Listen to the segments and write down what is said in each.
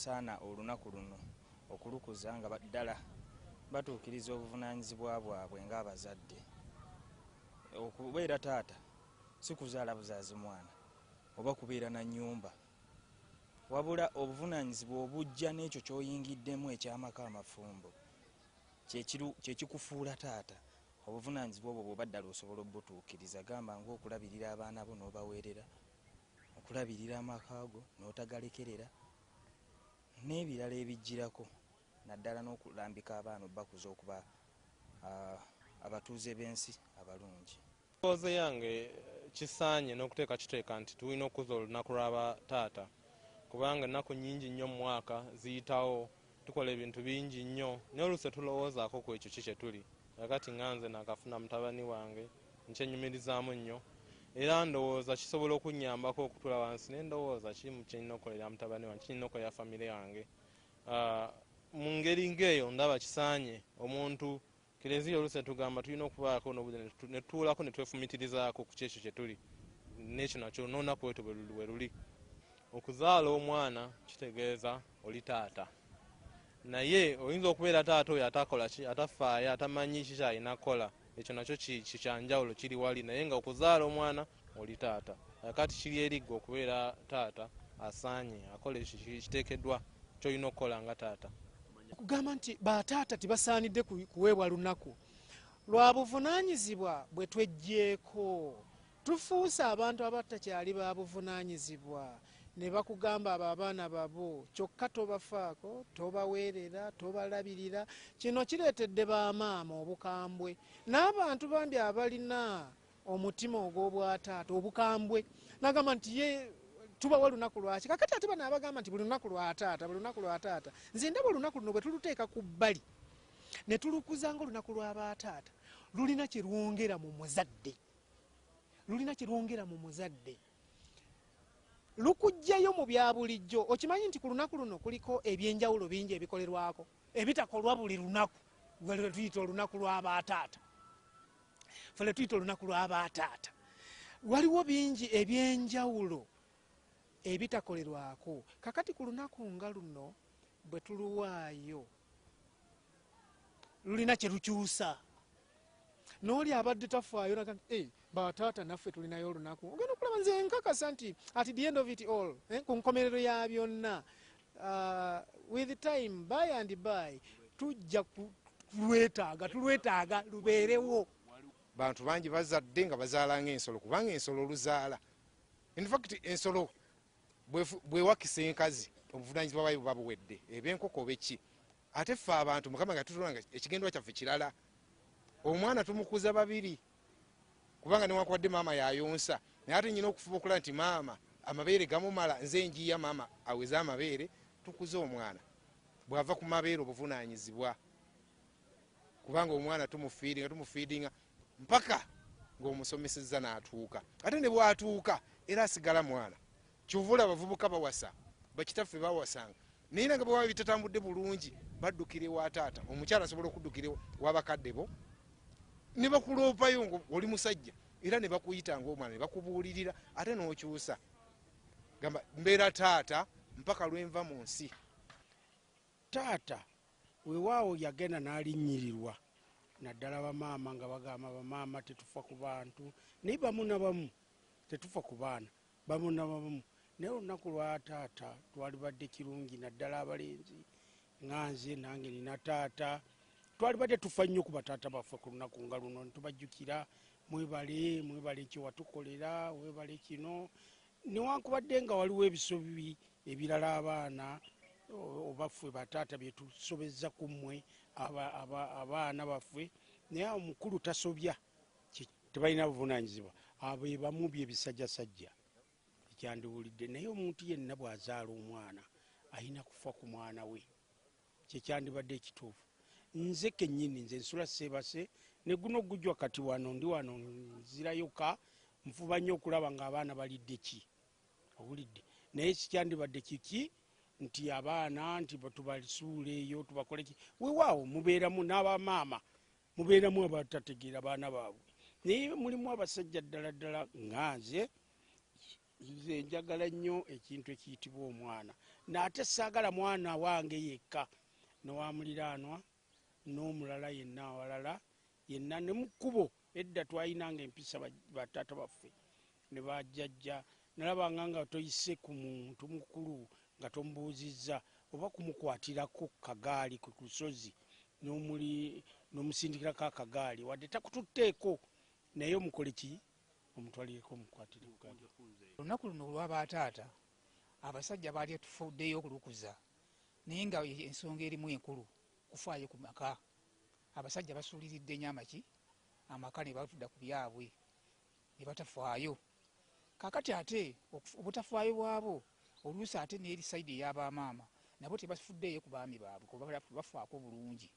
Saana olunaku luno okulukuza nga dalla batuukiriza obuvunaanyizibwa bwabwe ng'abazadde. Okubeera taata si kuzaala buzaazi mwana oba kubeera na nnyumba, wabula obuvunaanyizibwa obujja n'ekyo ky'oyingiddemu eky'amaka amafumbo kye kikufuula taata. Obuvunaanyizibwa obwo bw'oba ddala osobola obutuukiriza, gamba ng'okulabirira abaana bo n'obaweerera, okulabirira amaka go n'otagalekerera, n'ebirala ebijjirako, naddala n'okulambika abaana obbakuza okuba abatuuze b'ensi abalungi. Emboozi yange kisaanye n'okuteeka kiteeka nti tulina okuza olunaku lw'abataata, kubanga ennaku nnyingi nnyo mu mwaka ziyitawo, tukola ebintu bingi nnyo, naye oluusi tulowoozaako ku ekyo kye tuli. Kakati nganze nakafuna mutabani wange nkyenyumirizaamu nnyo, era ndowooza kisobola okunnyambako okutula wansi n'endowooza kiri kyennina okukolera mutabani wange, kirina okukolera famire yange. Mu ngeri ng'eyo ndaba kisaanye omuntu Kereziya oluusi tugamba tulina okubaako n'obudde ne tutuulako ne twefumitirizaako ku kyekyo kye tuli, n'ekyo nakyo n'olunaku lwetwo bwe luli. Okuzaala omwana kitegeeza oli taata, naye oyinza okubeera taata oyo atakola ki, atafaayo, atamanyi ki kyalina kukola. Ekyo nakyo kikyanjawulo kiri wali, naye nga okuzaala omwana oli taata. Kati kiri erigga okubeera taata asaanye akola ekiteekeddwa ky'olina okukola nga taata. Kugamba nti bataata tibasaanidde kuweebwa lunaku lwa buvunaanyizibwa bwe tweggyeko. Tufuuse abantu abatakyali ba buvunaanyizibwa ne bakugamba abo abaana babo kyokka tobafaako, tobaweerera, tobalabirira. Kino kireetedde bamaama obukambwe n'abantu bambi abalina omutima ogw'obwataata obukambwe. Nagamba nti ye tubawa lunaku lwaki, kakati ate bano abagamba nti buli lunaku lwa taata, buli lunaku lwa taata. Nze ndaba olunaku luno bwe tuluteeka ku bbali ne tulukuza ng'olunaku lw'abataata lulina kye lwongera mu muzadde, lulina kye lwongera mu muzadde, lukujjayo mu bya bulijjo. Okimanyi nti ku lunaku luno kuliko ebyenjawulo bingi ebikolerwako ebitakolwa buli lunaku. Lwe tuyita olunaku lw'abataata, fe lwe tuyita olunaku lw'abataata, waliwo bingi ebyenjawulo ebitakolerwako. Kakati ku lunaku nga luno bwe tuluwaayo lulina kye lukyusa. N'oli abadde tafaayo naga bataata naffe tulinayo olunaku, ogenda okulaba nze nkakasa nti at the end of it all, ku nkomerero ya byonna, with time, by and by, tujja tulwetaaga lubeerewo. Bantu bangi bazadde nga bazaala ng'ensolo, kubanga ensolo oluzaala. In fact ensolo bwewakisa enkazi obuvunaanyizibwa bwayo buba buwedde, eb'enkoko beki. Ate ffe abantu Mukama nga tutulanga ekigendwa kyaffe kirala. Omwana tumukuza babiri, kubanga newankubadde maama yayonsa, naye ate nnyina okufuba okulaba nti maama amabeere gamumala, nze njiya maama aweze amabeere, tukuze omwana. Bw'ava ku mabeere obuvunaanyizibwa, kubanga omwana tumufiidinga mpaka ng'omusomesezza n'atuuka. Ate ne bw'atuuka era asigala mwana. Kyovula abavubuka bawasa, bakitaffe bawasanga, naye nga bwe baba bitatambudde bulungi baddukira ewa taata. Omukyala asobola okuddukira w'abakadde bo ne bakuloopayo ng'oli musajja, era ne bakuyita ng'omwana, ne bakubuulirira, ate n'okyusa. Gamba mbeera taata mpaka lwenva mu nsi. Taata weewaawo yagenda n'alinnyirirwa, naddala bamaama nga bagamba bamaama tetufa ku bantu, naye bamu na bamu tetufa ku baana, bamu na bamu. Naye olunaku lwa taata twalibadde kirungi, naddala abalenzi nganze nange nina taata, twalibadde tufa nnyo ku bataata baffe ku lunaku nga luno, ntubajjukira, mwebale kye watukolera, webale kino. Newankubadde nga waliwo ebisobi ebirala abaana oba ffe bataata bye tusobezza ku mmwe abaana baffe, naye omukulu tasobya, tebalina buvunaanyizibwa. Abo bamu byebisajjasajja ekyandiwulidde, naye omuntu yenna bw'azaala omwana alina kufa ku mwana we, kyekyandibadde ekituufu. Nze kennyini nze nsula Seebase, ne guno gujwa kati wano ndi wano nzirayoka, nfuba nnyo okulaba ng'abaana balidde ki, owulidde. Naye kikyandibadde kiki nti abaana nti tubasuule eyo tubakole ki. Weewaawo mubeeramu n'abamaama, mubeeramu abatategeera abaana baabwe, naye mulimu abasajja ddala ddala nga nze njagala nnyo ekintu ekiyitibwa omwana. naate saagala mwana wange yekka nowamuliraanwa n'omulala yenna awalala yenna ne mukubo edda twayinanga empisa bataata baffe ne bajjajja nalabanga nga toyise ku muntu mukulu nga tomubuuzizza oba kumukwatirako kagaali ku lusozi n'omusindikirako akagaali wadde takututteeko naye omukole ki omutwalireko omukwatireko. olunaku luno olw'abataata abasajja baali tufuddeyo okulukuza naye nga ensonga erimu enkulu kufaayo ku maka. Abasajja basuuliridde nnyo amaka ne batudda ku byabwe ne batafaayo. Kakati ate obutafaayo bwabo oluusi ate n'eri sayidi ey'abamaama nabo tebafuddeeyo ku baami baabwe kuba bafaako bulungi.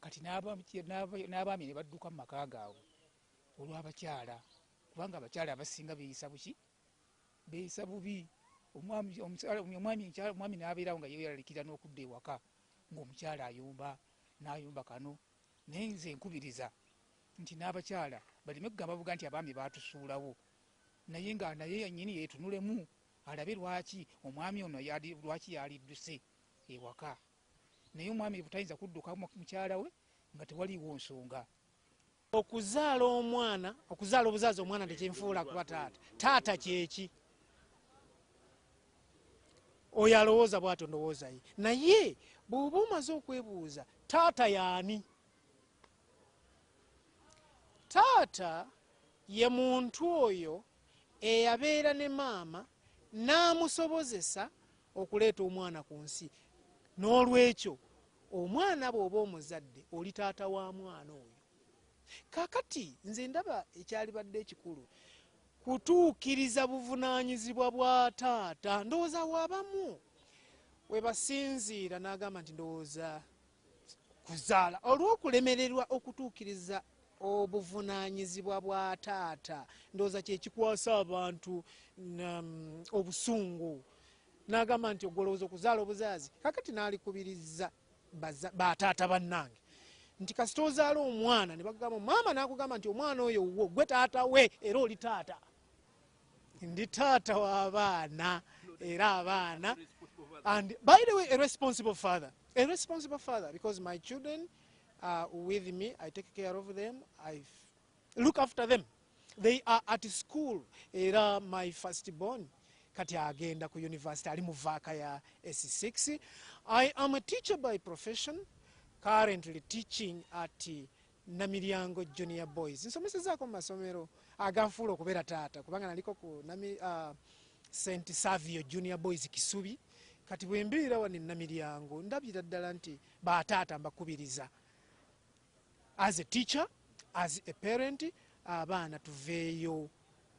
Kati n'abaami ne badduka mu maka gaabwe olw'abakyala, kubanga abakyala abasinga beeyisa buki? Beeyisa bubi. Omwami n'abeerawo nga yeeralikira n'okudda ewaka ng'omukyala ayomba n'ayomba kano. Naye nze nkubiriza nti n'abakyala baleme kugamba buga nti abaami baatusuulawo, naye nga naye yennyini yeetunulemu alabe lwaki omwami ono lwaki yalidduse ewaka. Naye omwami butayinza kudduka mukyala we nga tewaliiwo nsonga. Okuzaala omwana, okuzaala obuzaazi omwana tekyenfuula kuba taata. Taata kyeki? Oyo alowooza bw'atyo ndowooza ye. Naye bw'oba omaze okwebuuza taata y'ani? Taata ye muntu oyo eyabeera ne maama n'amusobozesa okuleeta omwana ku nsi. N'olwekyo omwana bw'oba omuzadde oli taata wa mwana oyo. Kakati nze ndaba ekyalibadde ekikulu kutuukiriza buvunaanyizibwa bwa taata. Ndowooza wabamu we basinziira n'agamba nti ndowooza kuzaala olw'okulemererwa okutuukiriza obuvunaanyizibwa bwa taata, ndowooza kyekikwasa abantu obusungu. N'agamba nti ogolowooza okuzaala obuzaazi. Kakati n'alikubiriza bataata bannange nti kasita ozaala omwana ne bagamba maama n'akugamba nti omwana oyo wo gwe taata we era oli taata. Ndi taata w'abaana era abaana. And by the way, a responsible father. A responsible father, because my children are with me. I take care of them. I look after them. They are at school. Era my firstborn kati agenda ku university ali mu vaaka ya S6. I am a teacher by profession, currently teaching at Namiryango Junior Boys. Nsomesezaako mu masomero aganfuula okubeera taata kubanga naliko ku St. Savio Junior Boys Kisubi. Kati bwe mbeera wano Namiryango ndabira ddala nti bataata mbakubiriza. As a teacher, as a parent, abaana tuveeyo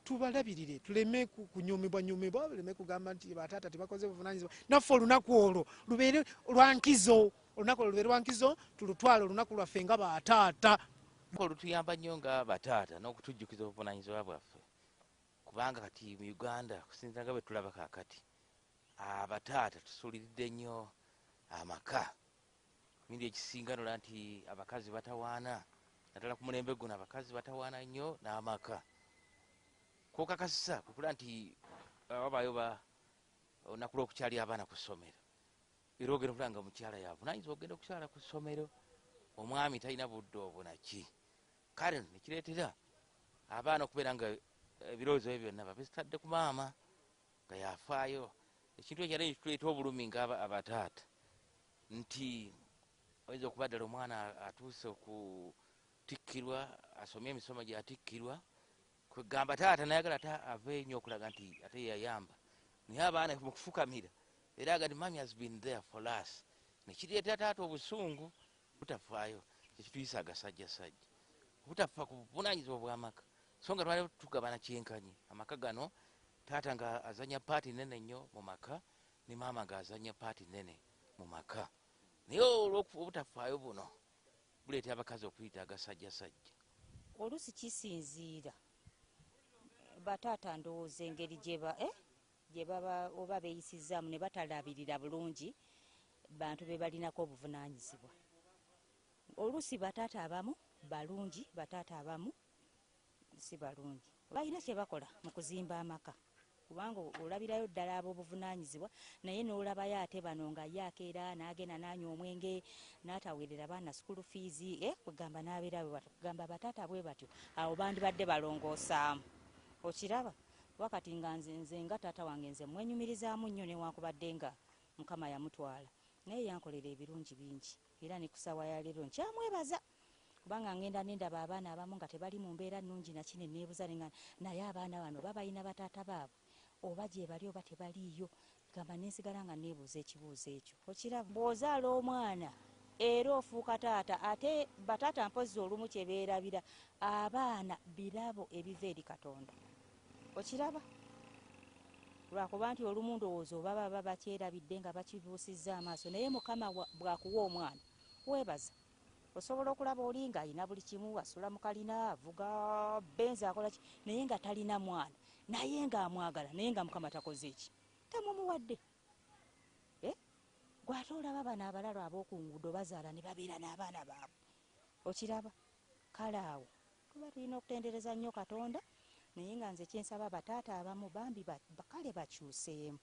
tubalabirire, tuleme kunyumibwa, tuleme kugamba nti bataata tebakoze buvunaanyizibwa. Naffe olunaku olwo lubeere lwankizo, olunaku olwo lubeere lwankizo, tulutwale olunaku lwaffe nga bataata. Olutuyamba nnyo nga bataata n'okutujjukiza obuvunaanyizibwa bwaffe, kubanga kati mu Uganda kusinziira nga bwe tulaba kaakati abataata tusuuliridde nnyo amaka. Mindi ekisinga nola nti abakazi batawaana, naddala ku mulembe guno abakazi batawaana nnyo n'amaka. Kwokakasa kukula nti wabaayo olunaku lw'okukyalya abaana ku ssomero, era ogenda okulaba nga omukyala yavunaanyizibwa ogenda okukyala ku ssomero, omwami talina budde obwo naki. Kale nekireetera abaana okubeera nga ebirowoozo bye byonna babisitadde ku maama nga yafaayo. Ekintu ekyo ate kituleeta obulumi nga abataata nti oyinza okuba ddala omwana atuuse okutikkirwa, asomye emisomo gyatikkirwa, kwegamba taata nayagala ave nnyo okulaga nti ate yayamba, naye abaana mu kufukamira era aga nti mami has been there for us. Nekireeta taata obusungu butafaayo. Ekituyisa agasajjasajja obutafa ku buvunaanyizibwa bw'amaka, so nga twali tugabana kyenkanyi. Amaka gano taata nga azanya paati nene nnyo mu maka ne maama nga azanya paati nene mu maka. Naye olw'obutafaayo buno buleeta abakazi okuyita agasajjasajja. Oluusi kisinziira bataata ndowooza engeri gye baba oba beeyisizaamu ne batalabirira bulungi bantu be balinako obuvunaanyizibwa. Oluusi bataata abamu balungi, bataata abamu si balungi. Balina kye bakola mu kuzimba amaka. kubanga olabirayo ddala ab'obuvunaanyizibwa naye n'olabayo ate bano nga yakeera n'agenda n'anywa omwenge n'ataweerera baana school fees kugamba n'abeerawe batyo kugamba bataata bwe batyo awo bandibadde balongoosaamu okiraba wakati nga nze nga taata wange nze mwenyumirizaamu nnyo newankubadde nga mukama yamutwala naye yankolera ebirungi bingi era ne kusawa ya leero nkyamwebaza kubanga ngenda nendaba abaana abamu nga tebali mu mbeera nnungi nakine neebuza naye abaana bano babalina bataata baabwe oba gye bali oba tebaliiyo gamba nensigala nga neebuuza ekibuuzo ekyo okiraba bw'ozaala omwana era ofuuka taata ate bataata mpozi olumu kyebeerabira abaana birabo ebiva eri Katonda okiraba lwakuba nti olumu ndowooza oba baba bakyerabidde nga bakibuusizza amaaso naye mukama bwakuwa omwana weebaza osobola okulaba oli nga alina buli kimu asula mu kalina avuga benzi akola ki naye nga talina mwana naye nga amwagala naye nga mukama takoze eki tamumuwadde gwate olaba bano abalala ab'okunguudo bazaala ne babeera n'abaana baabwe okiraba kale awo tuba tulina okutendereza nnyo Katonda naye nga nze kyensaba bataata abamu bambi bakale bakyuseemu